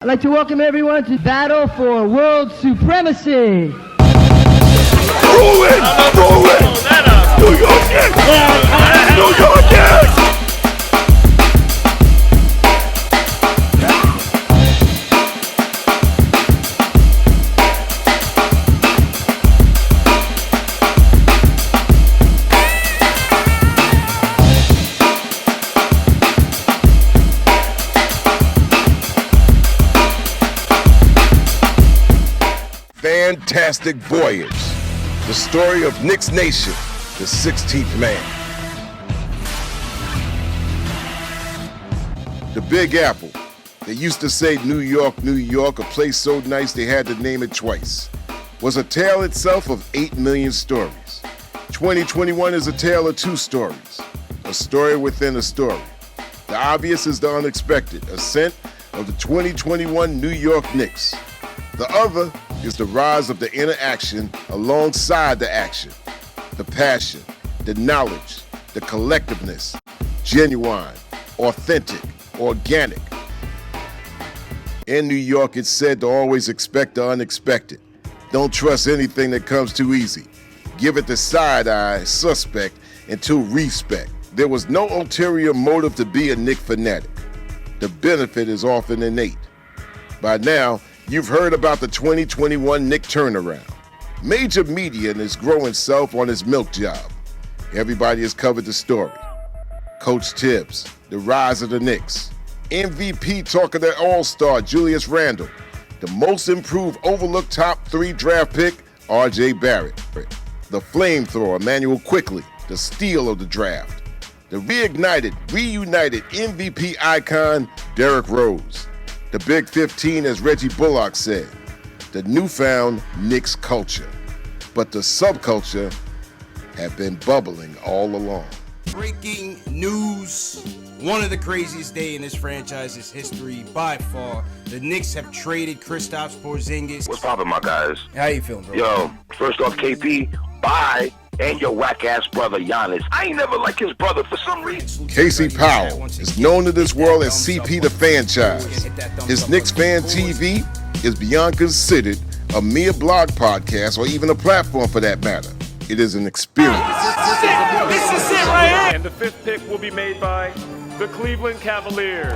I'd like to welcome everyone to battle for world supremacy. Brewing! New York Knicks! New York Knicks! Fantastic Voyage, the story of Knicks Nation, the 16th man. The Big Apple. They used to say New York, New York, a place so nice they had to name it twice, was a tale itself of 8 million stories. 2021 is a tale of two stories, a story within a story. The obvious is the unexpected, ascent of the 2021 New York Knicks. The other is the rise of the inner action alongside the action, the passion, the knowledge, the collectiveness, genuine, authentic, organic. In New York, it's said to always expect the unexpected. Don't trust anything that comes too easy. Give it the side eye, suspect, until respect. There was no ulterior motive to be a Knick fanatic. The benefit is often innate. By now, you've heard about the 2021 Knick turnaround. Major media and its growing self on his milk job. Everybody has covered the story. Coach Tibbs, the rise of the Knicks. MVP talk of their all-star Julius Randle. The most improved overlooked top 3 draft pick, R.J. Barrett. The flamethrower, Emmanuel Quickley, the steal of the draft. The reunited MVP icon, Derrick Rose. The Big 15, as Reggie Bullock said, the newfound Knicks culture. But the subculture have been bubbling all along. Breaking news. One of the craziest days in this franchise's history by far. The Knicks have traded Kristaps Porzingis. What's poppin', my guys? How you feeling, bro? Yo, first off, KP, bye. And your whack-ass brother, Giannis. I ain't never liked his brother for some reason. Casey Powell is known to this world as CP the Franchise. His KnicksFanTV is beyond considered a mere blog podcast or even a platform for that matter. It is an experience. This is it right here. And the 5th pick will be made by the Cleveland Cavaliers.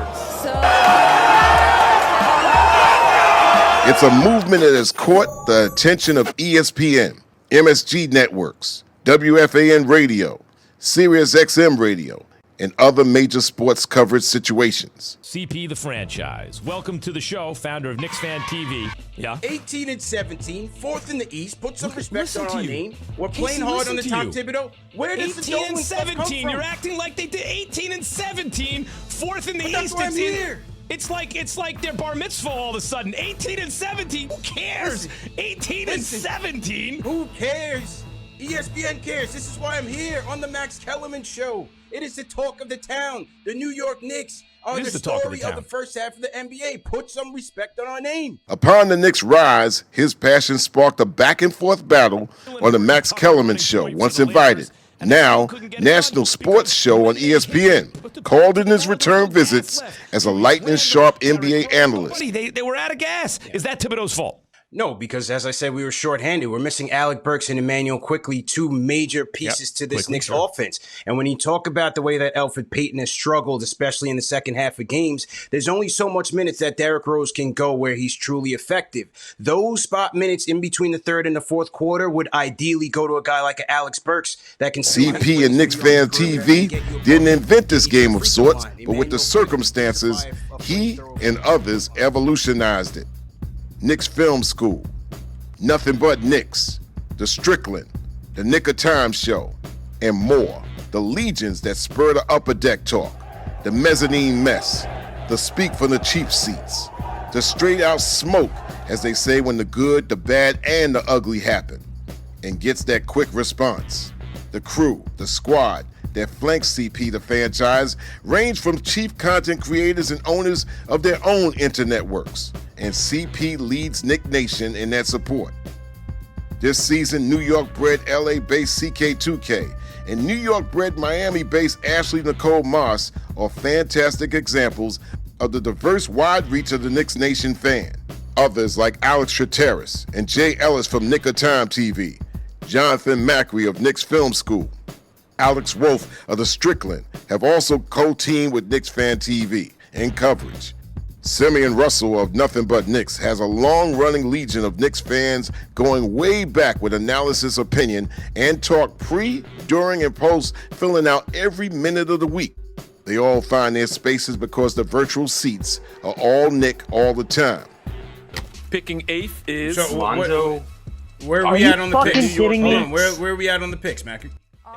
It's a movement that has caught the attention of ESPN, MSG Networks, WFAN Radio, SiriusXM Radio, and other major sports coverage situations. CP the Franchise. Welcome to the show, founder of KnicksFanTV. Yeah. 18 and 17, 4th in the East. Put some respect on our you. name. We're Casey, playing hard on the Tom you. Thibodeau. Where does 18 and 17. You're acting like they did 18 and 17, 4th in the But East. that's why I'm here. It's like their bar mitzvah all of a sudden. 18 and 17. Who cares? 18 and 17. Who cares? ESPN cares. This is why I'm here on the Max Kellerman Show. It is the talk of the town. The New York Knicks are the story of the first half of the NBA. Put some respect on our name. Upon the Knicks' rise, his passion sparked a back-and-forth battle on the Max Kellerman Show, once invited. Now, national sports show on ESPN, called in his return visits as a lightning-sharp NBA analyst. They were out of gas. Is that Thibodeau's fault? No, because as I said, we were shorthanded. We're missing Alec Burks and Emmanuel Quickley, 2 major pieces to this Knicks offense. And when you talk about the way that Elfrid Payton has struggled, especially in the second half of games, there's only so much minutes that Derrick Rose can go where he's truly effective. Those spot minutes in between the third and the fourth quarter would ideally go to a guy like Alex Burks that can... CP and KnicksFanTV didn't invent this game of sorts, but with the circumstances, he and others evolutionized it. Knicks Film School, Nothing But Knicks, The Strickland, The Knick of Time Show, and more. The legions that spur the upper deck talk, the mezzanine mess, the speak from the cheap seats, the straight out smoke, as they say when the good, the bad, and the ugly happen, and gets that quick response. The crew, the squad that flanks CP the Franchise range from chief content creators and owners of their own internet works, and CP leads Knick Nation in that support. This season, New York-bred LA-based CK2K and New York-bred Miami-based Ashley Nicole Moss are fantastic examples of the diverse wide reach of the Knicks Nation fan. Others like Alex Trateris and Jay Ellis from Knick of Time TV, Jonathan Macri of Knicks Film School, Alex Wolf of The Strickland have also co-teamed with KnicksFanTV in coverage. Simeon Russell of Nothing But Knicks has a long-running legion of Knicks fans going way back with analysis, opinion, and talk pre, during, and post, filling out every minute of the week. They all find their spaces because the virtual seats are all Knick all the time. Picking eighth is Lonzo. Where are we at on the picks? Hold on, where are we at on the picks, Mackie?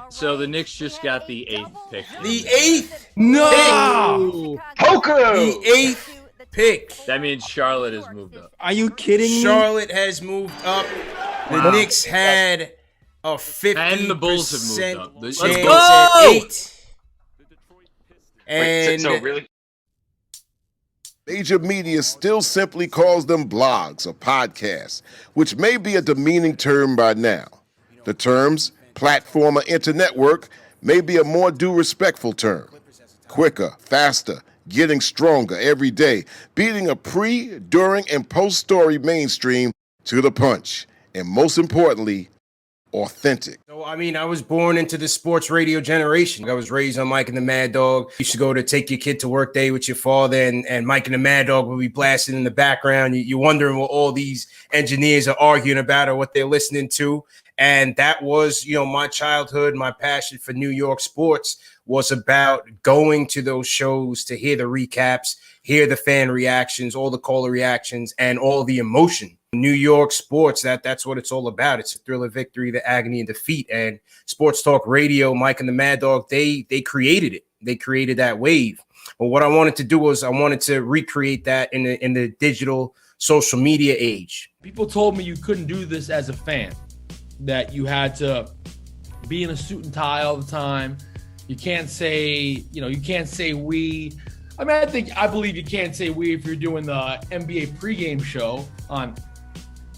So the Knicks just got the 8th pick. The 8th? No! Poker! The 8th pick. That means Charlotte has moved up. Are you kidding me? Charlotte has moved up. The Knicks had a 50% And the Bulls have moved up. chance Let's at go! 8. And so really? Major media still simply calls them blogs or podcasts, which may be a demeaning term by now. The terms platform or internetwork may be a more due respectful term. Quicker, faster, getting stronger every day, beating a pre, during, and post-story mainstream to the punch. And most importantly, authentic. So, I mean, I was born into the sports radio generation. I was raised on Mike and the Mad Dog. You used to go to take your kid to work day with your father, and Mike and the Mad Dog would be blasting in the background. You're wondering what all these engineers are arguing about or what they're listening to. And that was, my childhood. My passion for New York sports was about going to those shows to hear the recaps, hear the fan reactions, all the caller reactions, and all the emotion. New York sports, that's what it's all about. It's a thrill of victory, the agony and defeat. And Sports Talk Radio, Mike and the Mad Dog, they created it. They created that wave. But what I wanted to do was I wanted to recreate that in the digital social media age. People told me you couldn't do this as a fan, that you had to be in a suit and tie all the time. You can't say, you can't say we. I mean, I believe you can't say we if you're doing the NBA pregame show on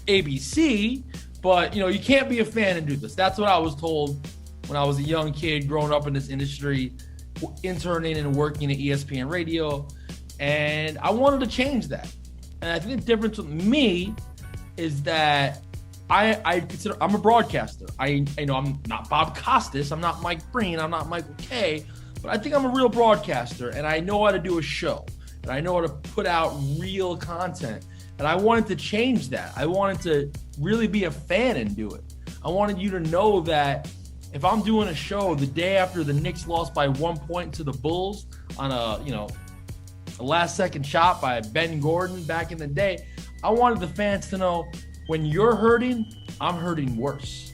ABC, but you can't be a fan and do this. That's what I was told when I was a young kid growing up in this industry, interning and working at ESPN Radio, and I wanted to change that. And I think the difference with me is that I consider I'm a broadcaster. I'm not Bob Costas, I'm not Mike Breen, I'm not Michael Kay, but I think I'm a real broadcaster, and I know how to do a show, and I know how to put out real content. And I wanted to change that. I wanted to really be a fan and do it. I wanted you to know that if I'm doing a show the day after the Knicks lost by 1 point to the Bulls on a last second shot by Ben Gordon back in the day, I wanted the fans to know when you're hurting, I'm hurting worse.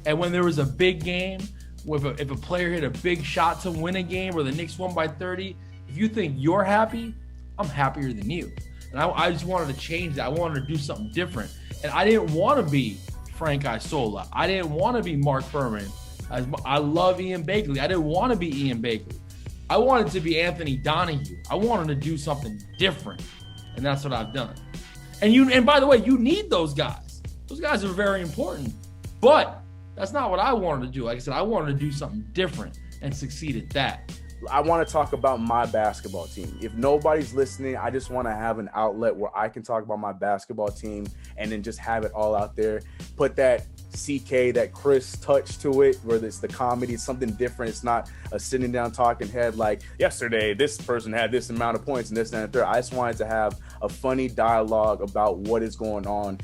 And when there was a big game, if a player hit a big shot to win a game or the Knicks won by 30, if you think you're happy, I'm happier than you. And I just wanted to change that. I wanted to do something different. And I didn't want to be Frank Isola. I didn't want to be Mark Berman. I love Ian Begley. I didn't want to be Ian Begley. I wanted to be Anthony Donahue. I wanted to do something different. And that's what I've done. And by the way, you need those guys. Those guys are very important. But that's not what I wanted to do. Like I said, I wanted to do something different and succeed at that. I want to talk about my basketball team. If nobody's listening, I just want to have an outlet where I can talk about my basketball team and then just have it all out there. Put that CK, that Chris touch to it, whether it's the comedy, it's something different. It's not a sitting down talking head like yesterday, this person had this amount of points and this and that. I just wanted to have a funny dialogue about what is going on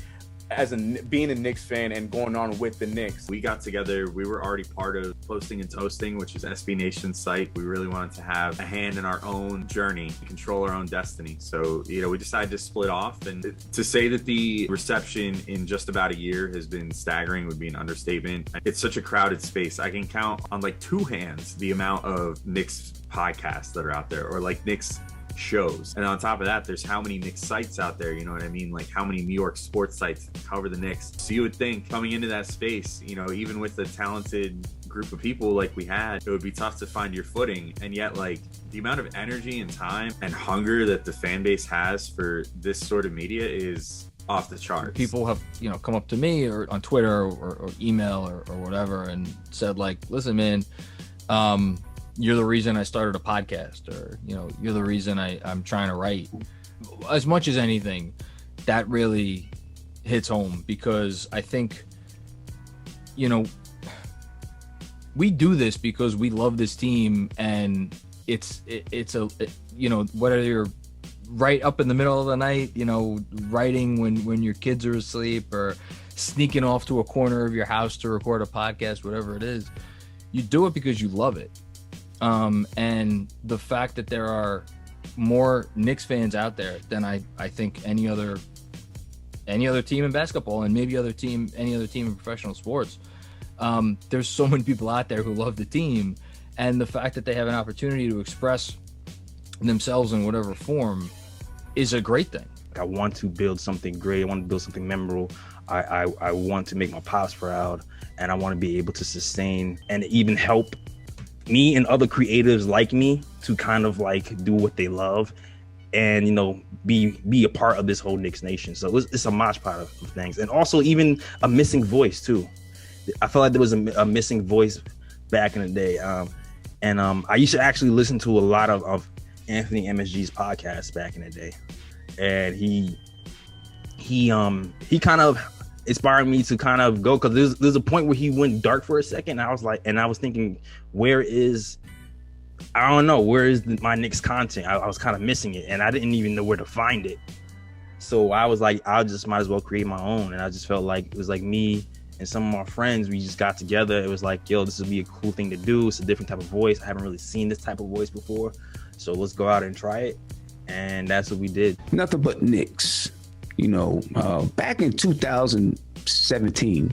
as being a Knicks fan and going on with the Knicks. We got together, we were already part of Posting and Toasting, which is SB Nation's site. We really wanted to have a hand in our own journey, control our own destiny. So, we decided to split off, and to say that the reception in just about a year has been staggering would be an understatement. It's such a crowded space. I can count on like two hands the amount of Knicks podcasts that are out there, or like Knicks shows. And on top of that, there's how many Knicks sites out there, you know what I mean? Like how many New York sports sites cover the Knicks. So you would think coming into that space, even with the talented group of people like we had, it would be tough to find your footing. And yet, like, the amount of energy and time and hunger that the fan base has for this sort of media is off the charts. People have, come up to me or on Twitter or email or whatever and said, like, listen, man, you're the reason I started a podcast, or, you know, you're the reason I'm trying to write. As much as anything, that really hits home, because I think, you know, we do this because we love this team, and it's you know, whether you're right up in the middle of the night, you know, writing when your kids are asleep, or sneaking off to a corner of your house to record a podcast, whatever it is, you do it because you love it. And the fact that there are more Knicks fans out there than I think any other team in basketball, and maybe any other team in professional sports. There's so many people out there who love the team, and the fact that they have an opportunity to express themselves in whatever form is a great thing. I want to build something great. I want to build something memorable. I want to make my pops proud, and I want to be able to sustain and even help me and other creatives like me to kind of like do what they love, and, you know, be a part of this whole Knicks Nation. So it's a mosh pot of things, and also even a missing voice too. I feel like there was a missing voice back in the day, and I used to actually listen to a lot of Anthony MSG's podcasts back in the day, and he kind of inspired me to kind of go, because there's a point where he went dark for a second, and I was thinking, where is my Knicks content? I was kind of missing it, and I didn't even know where to find it. So I was like, I just might as well create my own. And I just felt like it was like me and some of my friends, we just got together. It was like, yo, this would be a cool thing to do. It's a different type of voice. I haven't really seen this type of voice before, so let's go out and try it. And that's what we did. Nothing but Knicks. You know, back in 2017,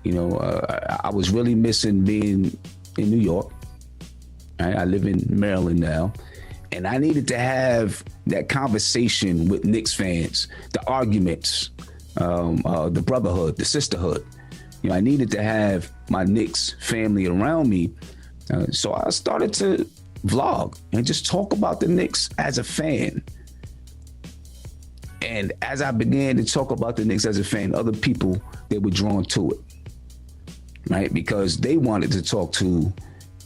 you know, I was really missing being in New York. I live in Maryland now, and I needed to have that conversation with Knicks fans, the arguments, the brotherhood, the sisterhood. You know, I needed to have my Knicks family around me. So I started to vlog and just talk about the Knicks as a fan. And as I began to talk about the Knicks as a fan, other people, they were drawn to it, right? Because they wanted to talk to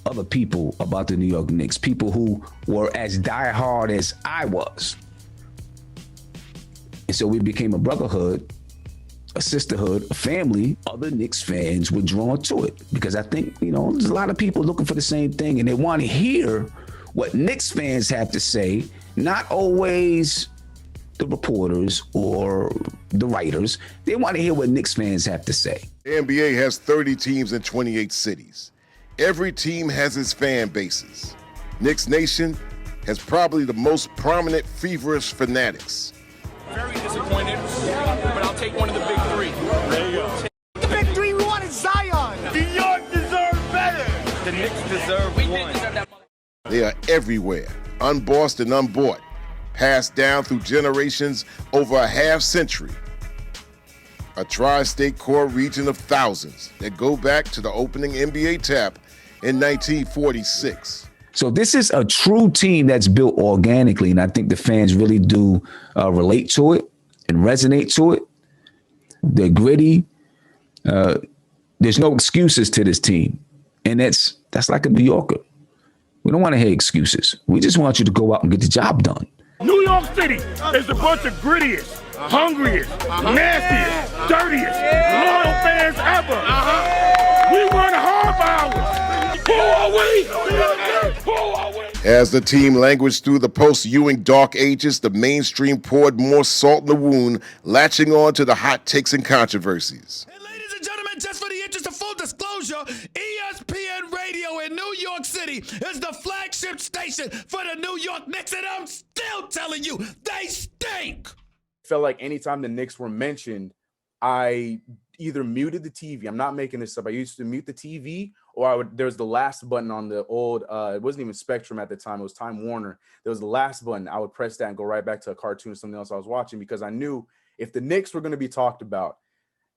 other people about the New York Knicks, people who were as diehard as I was. And so we became a brotherhood, a sisterhood, a family. Other Knicks fans were drawn to it because I think, you know, there's a lot of people looking for the same thing, and they want to hear what Knicks fans have to say, not always the reporters or the writers. They want to hear what Knicks fans have to say. The NBA has 30 teams in 28 cities. Every team has its fan bases. Knicks Nation has probably the most prominent, feverish fanatics. Very disappointed, but I'll take one of the big three. There you go. The big three, we wanted Zion. New York deserves better. The Knicks deserve one. They are everywhere, unbossed and unbought, passed down through generations over a half century. A tri-state core region of thousands that go back to the opening NBA tap in 1946. So this is a true team that's built organically, and I think the fans really do relate to it and resonate to it. They're gritty. There's no excuses to this team, and that's like a New Yorker. We don't want to hear excuses. We just want you to go out and get the job done. New York City is a bunch of grittiest, hungriest, nastiest, dirtiest, loyal fans ever. We run half hours. Who are we? Who are we? As the team languished through the post-Ewing dark ages, the mainstream poured more salt in the wound, latching on to the hot takes and controversies. And ladies and gentlemen, just for the interest of full disclosure, ESPN Radio in New York City is the flagship station for the New York Knicks, and I'm still telling you, they stink. Felt like anytime the Knicks were mentioned, I either muted the TV. I'm not making this up. I used to mute the TV, or there's the last button on the old, it wasn't even Spectrum at the time. It was Time Warner. There was the last button. I would press that and go right back to a cartoon or something else I was watching, because I knew if the Knicks were going to be talked about,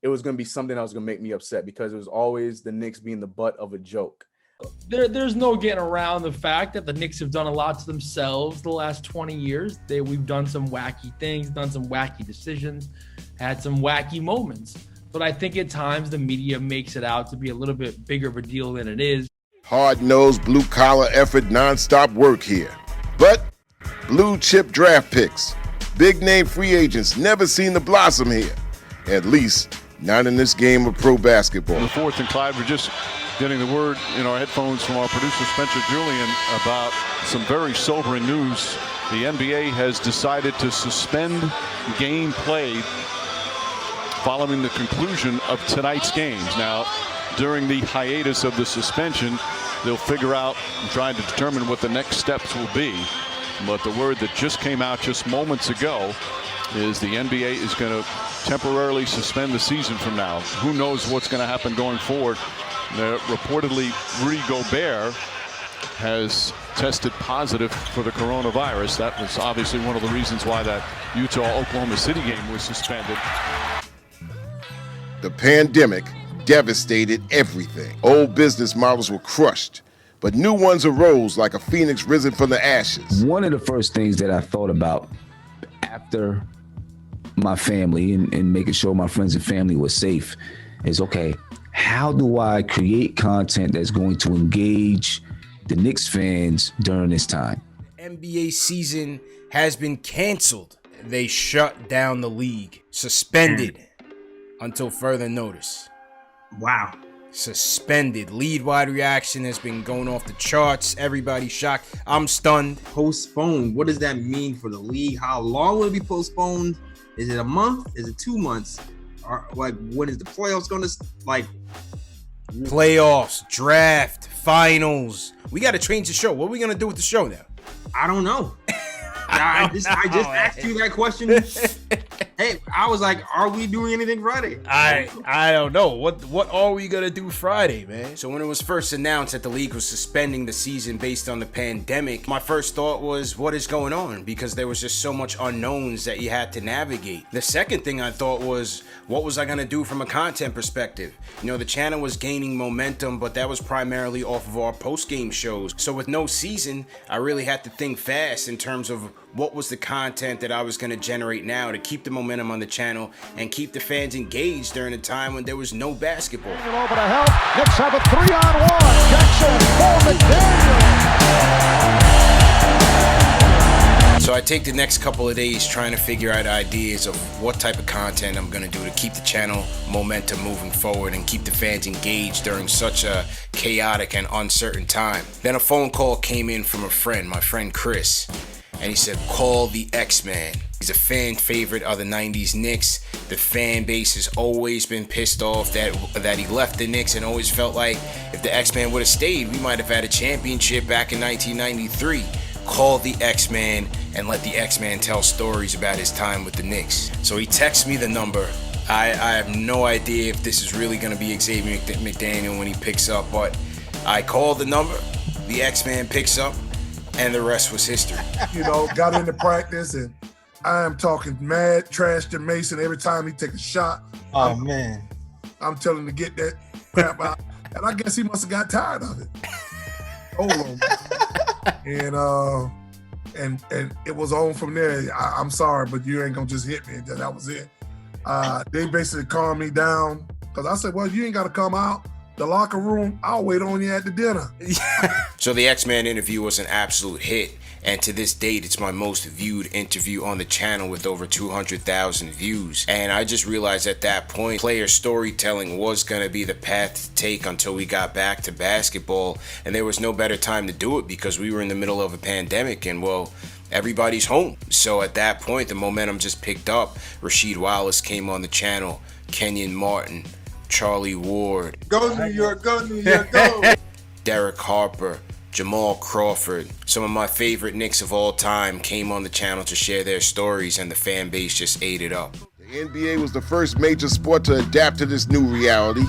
it was going to be something that was going to make me upset, because it was always the Knicks being the butt of a joke. There's no getting around the fact that the Knicks have done a lot to themselves the last 20 years. We've done some wacky things, done some wacky decisions, had some wacky moments. But I think at times the media makes it out to be a little bit bigger of a deal than it is. Hard-nosed, blue-collar effort, non-stop work here. But blue-chip draft picks, big-name free agents never seen the blossom here. At least, not in this game of pro basketball. On the fourth, and Clyde, we're just getting the word in our headphones from our producer, Spencer Julian, about some very sobering news. The NBA has decided to suspend game play following the conclusion of tonight's games. Now, during the hiatus of the suspension, they'll figure out and try to determine what the next steps will be. But the word that just came out just moments ago is the NBA is going to temporarily suspend the season from now. Who knows what's going to happen going forward. Reportedly, Rudy Gobert has tested positive for the coronavirus. That was obviously one of the reasons why that Utah-Oklahoma City game was suspended. The pandemic devastated everything. Old business models were crushed, but new ones arose like a phoenix risen from the ashes. One of the first things that I thought about after my family and making sure my friends and family were safe is, okay, how do I create content that's going to engage the Knicks fans during this time? NBA season has been canceled. They shut down the league, suspended until further notice. Wow. Suspended. League-wide reaction has been going off the charts. Everybody's shocked. I'm stunned. Postponed. What does that mean for the league? How long will it be postponed? Is it a month? Is it 2 months? Or like, when is the playoffs going to like? Playoffs, draft, finals. We got to change the show. What are we going to do with the show now? I don't know. I just asked you that question. Hey, I was like, are we doing anything Friday? I don't know. What are we gonna do Friday, man? So when it was first announced that the league was suspending the season based on the pandemic, my first thought was, what is going on? Because there was just so much unknowns that you had to navigate. The second thing I thought was, what was I gonna do from a content perspective? You know, the channel was gaining momentum, but that was primarily off of our post-game shows. So with no season, I really had to think fast in terms of what was the content that I was going to generate now to keep the momentum on the channel and keep the fans engaged during a time when there was no basketball. Over to help. Knicks have a 3-on-1. Jackson for McDaniel. So I take the next couple of days trying to figure out ideas of what type of content I'm going to do to keep the channel momentum moving forward and keep the fans engaged during such a chaotic and uncertain time. Then a phone call came in from a friend, my friend Chris. And he said, call the X-Man. He's a fan favorite of the 90s Knicks. The fan base has always been pissed off that he left the Knicks and always felt like if the X-Man would have stayed, we might have had a championship back in 1993. Call the X-Man and let the X-Man tell stories about his time with the Knicks. So he texts me the number. I have no idea if this is really going to be Xavier McDaniel when he picks up, but I call the number, the X-Man picks up, and the rest was history. You know, got into practice, and I am talking mad trash to Mason every time he take a shot. Oh, man. I'm telling him to get that crap out. And I guess he must have got tired of it. Hold on. And it was on from there. I'm sorry, but you ain't going to just hit me. That was it. They basically calmed me down because I said, well, you ain't got to come out the locker room. I'll wait on you at the dinner. So the X-Man interview was an absolute hit, and to this date it's my most viewed interview on the channel with over 200,000 views. And I just realized at that point player storytelling was going to be the path to take until we got back to basketball, and there was no better time to do it because we were in the middle of a pandemic and, well, everybody's home. So at that point the momentum just picked up. Rasheed Wallace came on the channel, Kenyon Martin, Charlie Ward, go New York, go. Derek Harper, Jamal Crawford. Some of my favorite Knicks of all time came on the channel to share their stories, and the fan base just ate it up. The NBA was the first major sport to adapt to this new reality,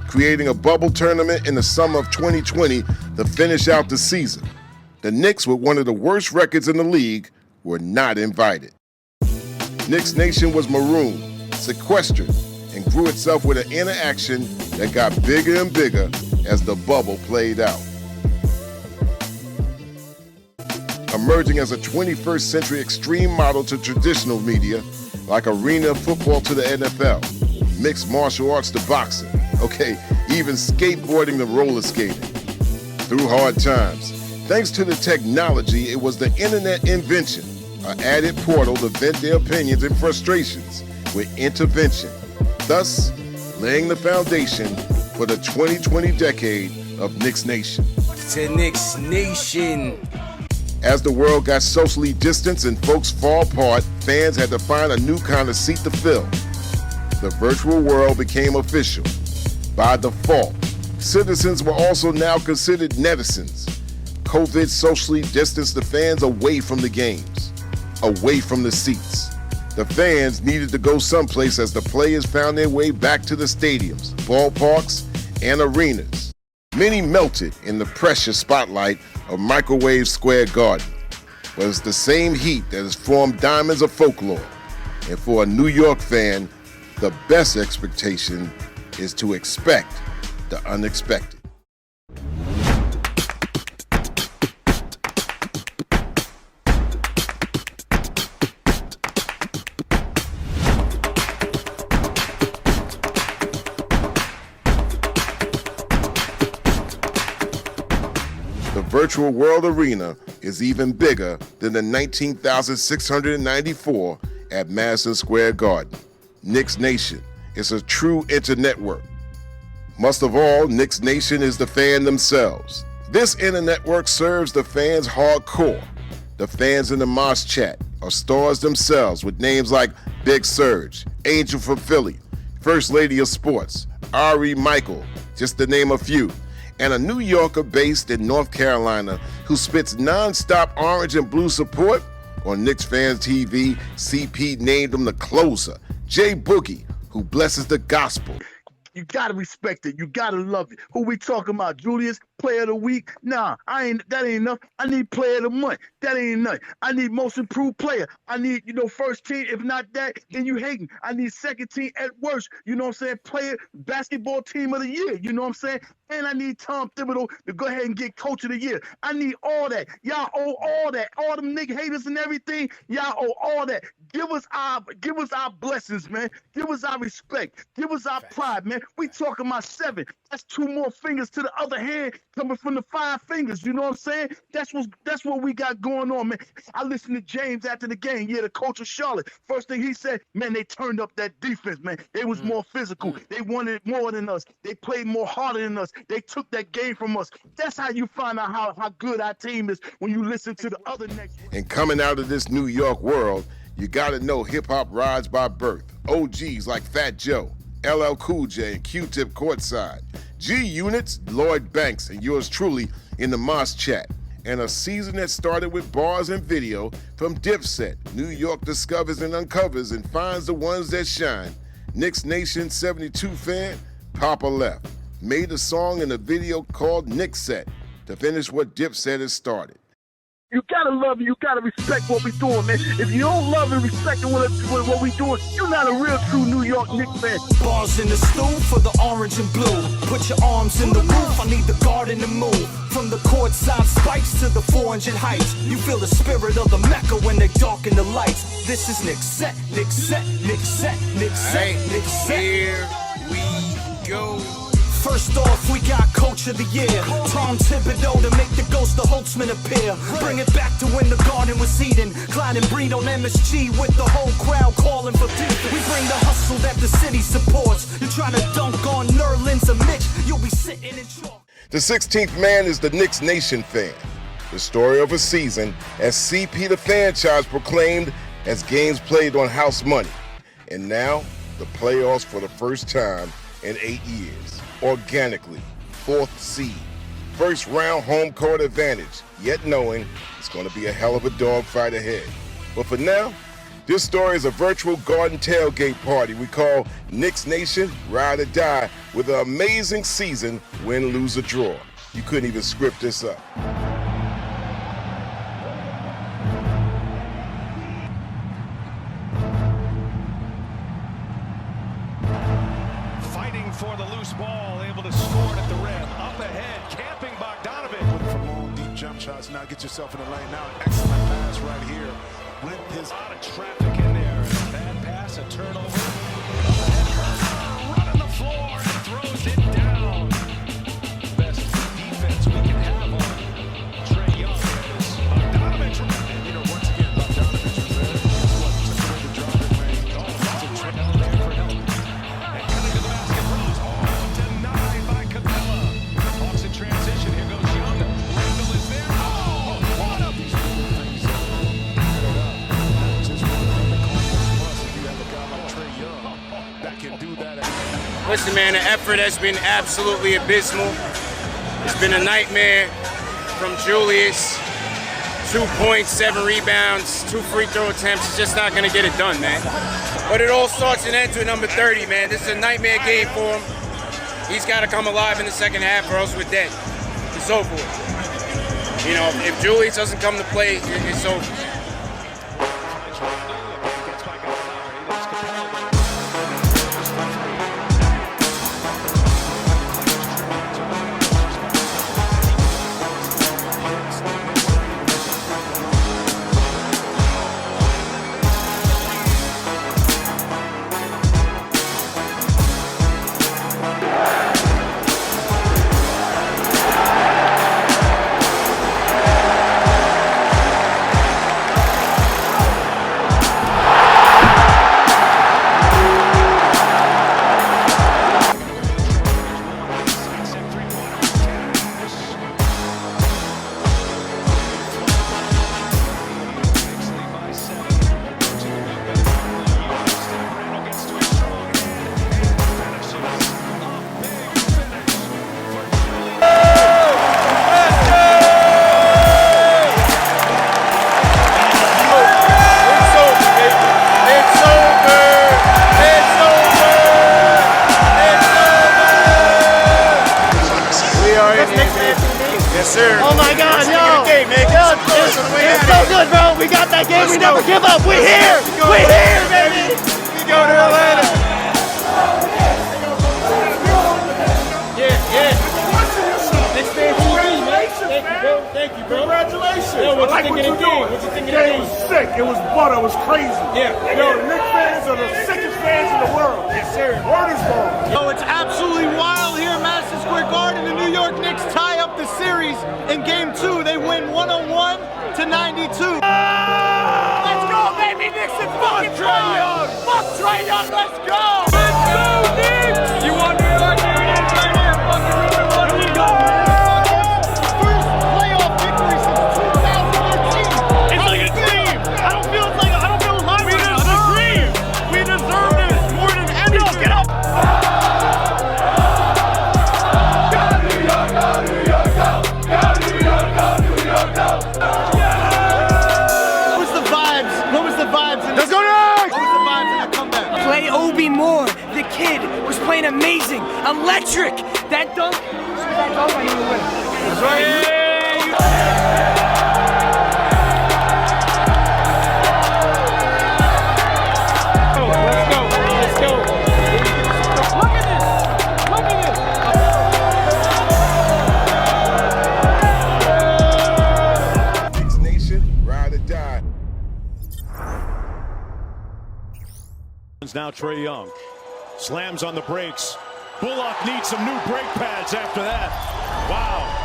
creating a bubble tournament in the summer of 2020 to finish out the season. The Knicks, with one of the worst records in the league, were not invited. Knicks Nation was marooned, sequestered, and grew itself with an interaction that got bigger and bigger as the bubble played out. Emerging as a 21st century extreme model to traditional media, like arena football to the NFL, mixed martial arts to boxing, even skateboarding to roller skating. through hard times. Thanks to the technology, it was the internet invention, an added portal to vent their opinions and frustrations with intervention, thus laying the foundation for the 2020 decade of Knicks Nation. To Knicks Nation. As the world got socially distanced and folks fall apart, fans had to find a new kind of seat to fill. The virtual world became official. By default, citizens were also now considered netizens. COVID socially distanced the fans away from the games, away from the seats. The fans needed to go someplace as the players found their way back to the stadiums, ballparks, and arenas. Many melted in the precious spotlight of Microwave Square Garden, but it's the same heat that has formed diamonds of folklore. And for a New York fan, the best expectation is to expect the unexpected. The virtual world arena is even bigger than the 19,694 at Madison Square Garden. Knicks Nation is a true internetwork. Most of all, Knicks Nation is the fan themselves. This internetwork serves the fans hardcore. The fans in the Mosh Chat are stars themselves with names like Big Surge, Angel from Philly, First Lady of Sports, Ari Michael, just to name a few, and a New Yorker based in North Carolina who spits non-stop orange and blue support. On KnicksFanTV, CP named him the closer, Jay Boogie, who blesses the gospel. You gotta respect it. You gotta love it. Who we talking about? Julius, player of the week? Nah, that ain't enough. I need player of the month. That ain't enough. I need most improved player. I need, first team. If not that, then you hating. I need second team at worst. You know what I'm saying? Player, basketball team of the year. You know what I'm saying? And I need Tom Thibodeau to go ahead and get coach of the year. I need all that. Y'all owe all that. All them nigga haters and everything. Y'all owe all that. Give us our blessings, man. Give us our respect. Give us our pride, man. We talking about 7. That's 2 more fingers to the other hand coming from the 5 fingers. You know what I'm saying? That's what we got going on, man. I listened to James after the game. Yeah, the coach of Charlotte. First thing he said, man, they turned up that defense, man. They was more physical. They wanted more than us. They played more harder than us. They took that game from us. That's how you find out how good our team is when you listen to the other next. And coming out of this New York world, you gotta know hip-hop rides by birth. OGs like Fat Joe, LL Cool J, and Q-Tip courtside. G-Units, Lloyd Banks, and yours truly in the Moss Chat. And a season that started with bars and video from Dipset. New York discovers and uncovers and finds the ones that shine. Knicks Nation 72 fan, Papa Left, made a song in a video called Knicks Set to finish what Dipset has started. You gotta love and you gotta respect what we doing, man. If you don't love and respect what we doing, you're not a real true New York Knicks fan. Bars in the stew for the orange and blue. Put your arms in the roof, I need the garden to move. From the courtside spikes to the 400 heights. You feel the spirit of the Mecca when they darken the lights. This is Knicks Set, Knicks Set, Knicks Set, Knicks Set, Knicks Set. Here we go. First off, we got Coach of the Year, Tom Thibodeau, to make the ghost of Holtzman appear. Bring it back to when the Garden was Eden. Clyde and Breed on MSG with the whole crowd calling for defense. We bring the hustle that the city supports. You're trying to dunk on Nerlens or Mitch, you'll be sitting in chalk. The 16th man is the Knicks Nation fan. The story of a season as CP the franchise proclaimed as games played on house money. And now, the playoffs for the first time in 8 years. Organically, 4th seed, first round home court advantage, yet knowing it's going to be a hell of a dogfight ahead. But for now, this story is a virtual garden tailgate party we call Knicks Nation Ride or Die with an amazing season, win, lose, or draw. You couldn't even script this up. For the loose ball, able to score it at the rim. Up ahead, camping Bogdanovich. Looking for long, deep jump shots. Now get yourself in the lane. Now an excellent pass right here. With his a lot of traffic in there. Bad pass, a turnover. Up ahead, Herter running the floor and throws it down. Best defense we can have. Listen, man, the effort has been absolutely abysmal. It's been a nightmare from Julius. 2 points, 7 rebounds, 2 free throw attempts. It's just not going to get it done, man. But it all starts and ends with number 30, man. This is a nightmare game for him. He's got to come alive in the second half or else we're dead. It's over with. You know, if Julius doesn't come to play, it's over. Oh my God, yo! It's so good, bro. We got that game. We never give up. We're here. We're here, baby. We go to Atlanta. Yeah. KnicksFanTV, man. Thank you, bro. Congratulations. Yo, what you think of the game? What you think of the game? It was sick. It was butter. It was crazy. Yeah. Yo, the Knicks fans are the sickest fans in the world. Yes, sir. Word is born. Yo, it's absolutely wild here in Madison Square Garden. The New York Knicks tie up the series in Game 2. They win 101 to 92. Let's go, baby, Knicks and fucking Trae Young. Fuck Trae Young. Let's go. Let's go, Knicks. You want New York? Here it is right here. Fucking River. What do we go? First playoff victory since 2013. It's like a dream. I don't feel alive. We deserve it. We deserve it more than anything. Get up. Let's go next! What was the vibes in that comeback? Play Obi Moore. The kid was playing amazing. Electric. That dunk. I knew to win. That's right. Let's go. Look at this. Knicks Nation, ride or die. Now Trae Young slams on the brakes. Bullock needs some new brake pads after that. Wow.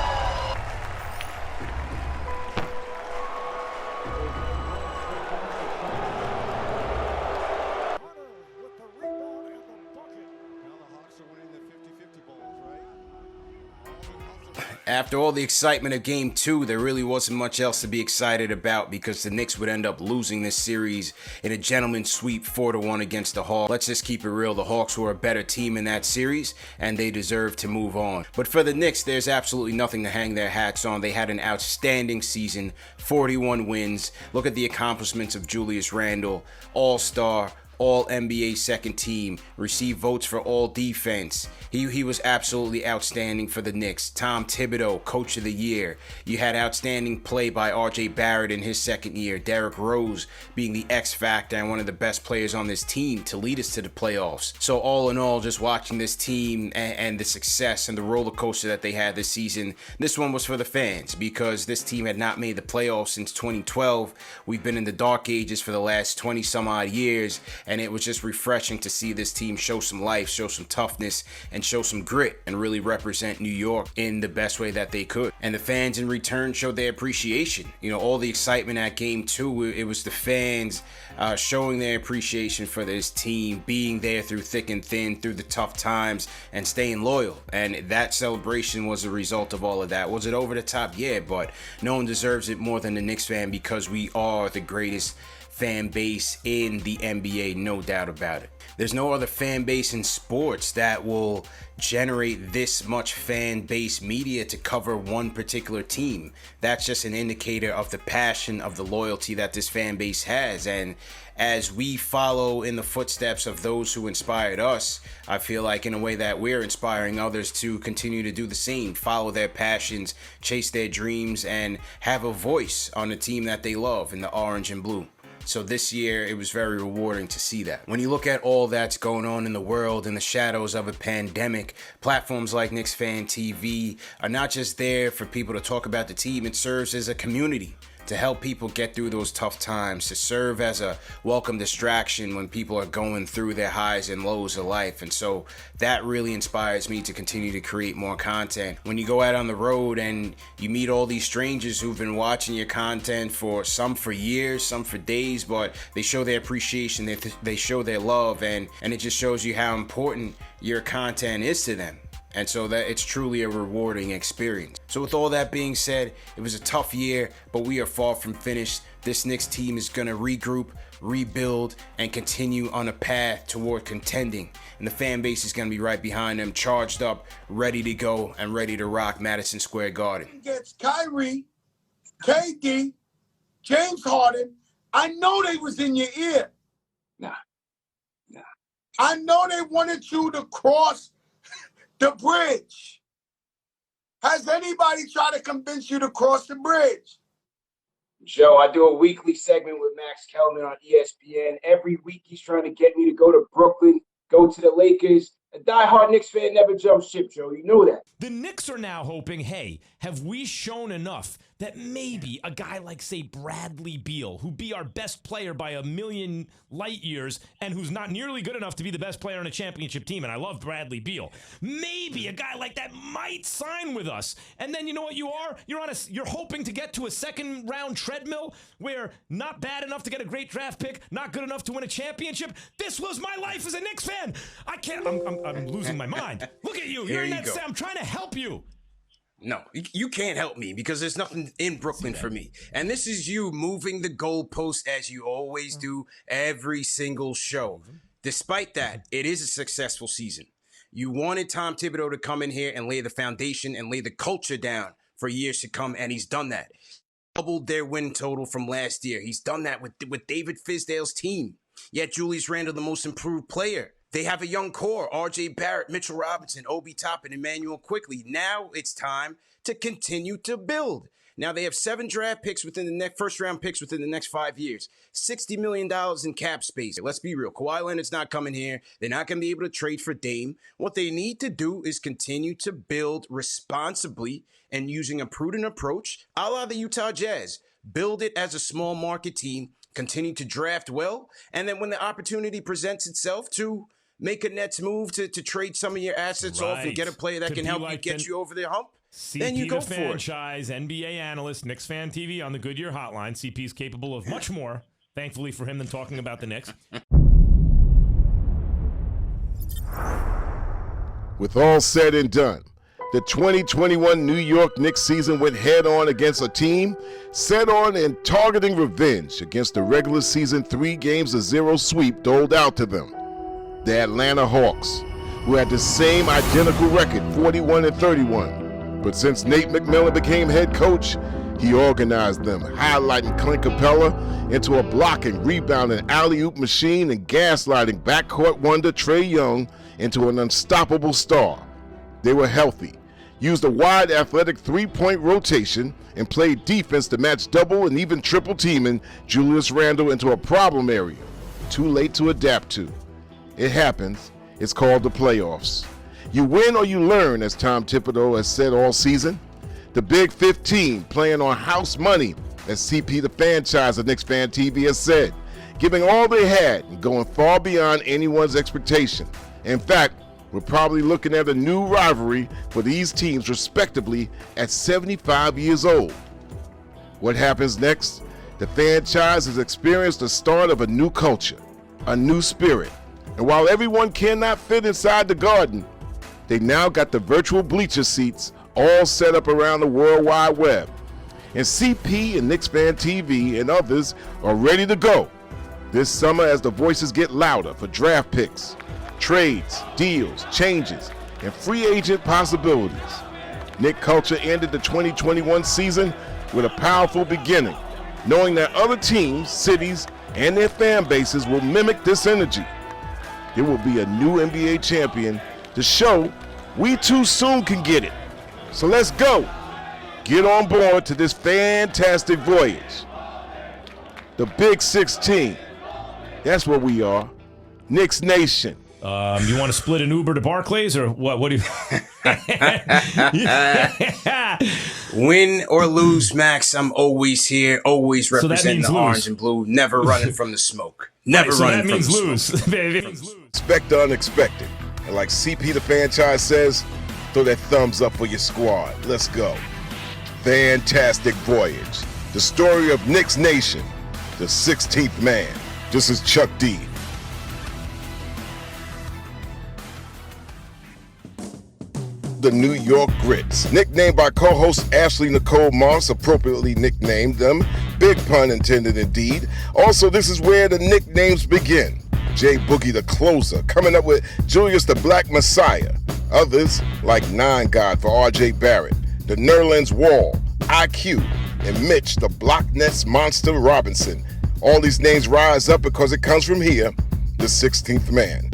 After all the excitement of Game 2, there really wasn't much else to be excited about because the Knicks would end up losing this series in a gentleman's sweep 4-1 against the Hawks. Let's just keep it real. The Hawks were a better team in that series, and they deserve to move on. But for the Knicks, there's absolutely nothing to hang their hats on. They had an outstanding season, 41 wins. Look at the accomplishments of Julius Randle, All-Star, All-NBA second team, received votes for all defense. He was absolutely outstanding for the Knicks. Tom Thibodeau, Coach of the Year. You had outstanding play by R.J. Barrett in his second year. Derrick Rose being the X factor and one of the best players on this team to lead us to the playoffs. So all in all, just watching this team and the success and the roller coaster that they had this season, this one was for the fans because this team had not made the playoffs since 2012. We've been in the dark ages for the last 20 some odd years, and it was just refreshing to see this team show some life, show some toughness, and show some grit and really represent New York in the best way that they could. And the fans in return showed their appreciation. You know, all the excitement at Game 2, it was the fans showing their appreciation for this team, being there through thick and thin, through the tough times, and staying loyal. And that celebration was a result of all of that. Was it over the top? Yeah, but no one deserves it more than the Knicks fan because we are the greatest fan base in the NBA, no doubt about it. There's no other fan base in sports that will generate this much fan base media to cover one particular team. That's just an indicator of the passion, of the loyalty that this fan base has. And as we follow in the footsteps of those who inspired us, I feel like in a way that we're inspiring others to continue to do the same, follow their passions, chase their dreams, and have a voice on the team that they love in the orange and blue. So this year, it was very rewarding to see that. When you look at all that's going on in the world in the shadows of a pandemic, platforms like KnicksFanTV are not just there for people to talk about the team. It serves as a community to help people get through those tough times, to serve as a welcome distraction when people are going through their highs and lows of life. And so that really inspires me to continue to create more content. When you go out on the road and you meet all these strangers who've been watching your content for some for years, some for days, but they show their appreciation, they show their love, and it just shows you how important your content is to them. And so that it's truly a rewarding experience. So with all that being said, it was a tough year, but we are far from finished. This Knicks team is going to regroup, rebuild, and continue on a path toward contending. And the fan base is going to be right behind them, charged up, ready to go, and ready to rock Madison Square Garden. Gets Kyrie, KD, James Harden. I know they was in your ear. Nah. I know they wanted you to cross the bridge. Has anybody tried to convince you to cross the bridge? Joe, I do a weekly segment with Max Kellerman on ESPN. Every week he's trying to get me to go to Brooklyn, go to the Lakers. A diehard Knicks fan never jumps ship, Joe. You know that. The Knicks are now hoping, hey, have we shown enough that maybe a guy like, say, Bradley Beal, who'd be our best player by a million light years and who's not nearly good enough to be the best player on a championship team, and I love Bradley Beal, maybe a guy like that might sign with us. And then you know what you are? You're hoping to get to a second-round treadmill where not bad enough to get a great draft pick, not good enough to win a championship. This was my life as a Knicks fan. I can't. I'm losing my mind. Look at you. You're in that. I'm trying to help you. No, you can't help me because there's nothing in Brooklyn for me. And this is you moving the goalpost as you always do every single show. Despite that, it is a successful season. You wanted Tom Thibodeau to come in here and lay the foundation and lay the culture down for years to come, and he's done that. Doubled their win total from last year. He's done that with David Fizdale's team. Yet Julius Randle, the most improved player. They have a young core, R.J. Barrett, Mitchell Robinson, Obi Toppin, Emmanuel Quickley. Now it's time to continue to build. Now they have 7 draft picks within the next first-round picks within the next 5 years. $60 million in cap space. Let's be real. Kawhi Leonard's not coming here. They're not going to be able to trade for Dame. What they need to do is continue to build responsibly and using a prudent approach, a la the Utah Jazz. Build it as a small market team. Continue to draft well. And then when the opportunity presents itself to make a Nets move to trade some of your assets off and get a player that can help you get you over the hump, then you go for it. Franchise, NBA analyst, KnicksFanTV on the Goodyear Hotline. CP is capable of much more, thankfully for him, than talking about the Knicks. With all said and done, the 2021 New York Knicks season went head-on against a team set on and targeting revenge against the regular season 3-0 sweep doled out to them. The Atlanta Hawks, who had the same identical record, 41-31. But since Nate McMillan became head coach, he organized them, highlighting Clint Capella into a blocking, rebounding, alley-oop machine and gaslighting backcourt wonder Trae Young into an unstoppable star. They were healthy, used a wide athletic three-point rotation, and played defense to match double and even triple teaming Julius Randle into a problem area. Too late to adapt to. It happens. It's called the playoffs. You win or you learn, as Tom Thibodeau has said all season. The Big 15 playing on house money, as CP the franchise of KnicksFanTV has said, giving all they had and going far beyond anyone's expectation. In fact, we're probably looking at a new rivalry for these teams respectively at 75 years old. What happens next? The franchise has experienced the start of a new culture, a new spirit. And while everyone cannot fit inside the Garden, they now got the virtual bleacher seats all set up around the World Wide Web. And CP and KnicksFanTV and others are ready to go This summer, as the voices get louder for draft picks, trades, deals, changes, and free agent possibilities, Knick Culture ended the 2021 season with a powerful beginning, knowing that other teams, cities, and their fan bases will mimic this energy. There will be a new NBA champion to show we too soon can get it. So let's go. Get on board to this fantastic voyage. The Big 16. That's what we are. Knicks Nation. You want to split an Uber to Barclays or what? What do you? Win or lose, Max, I'm always here, always representing the orange and blue, never running from the smoke. Never running from the smoke. That means lose. Expect the unexpected. And like CP the franchise says, throw that thumbs up for your squad. Let's go. Fantastic Voyage. The story of Knicks Nation. The 16th man. This is Chuck D. The New York Grits, nicknamed by co-host Ashley Nicole Moss, appropriately nicknamed them. Big pun intended indeed. Also, this is where the nicknames begin. Jay Boogie the Closer, coming up with Julius the Black Messiah. Others, like Nine God for R.J. Barrett, the Nerlens Wall, IQ, and Mitch the Block Nets Monster Robinson. All these names rise up because it comes from here, the 16th man.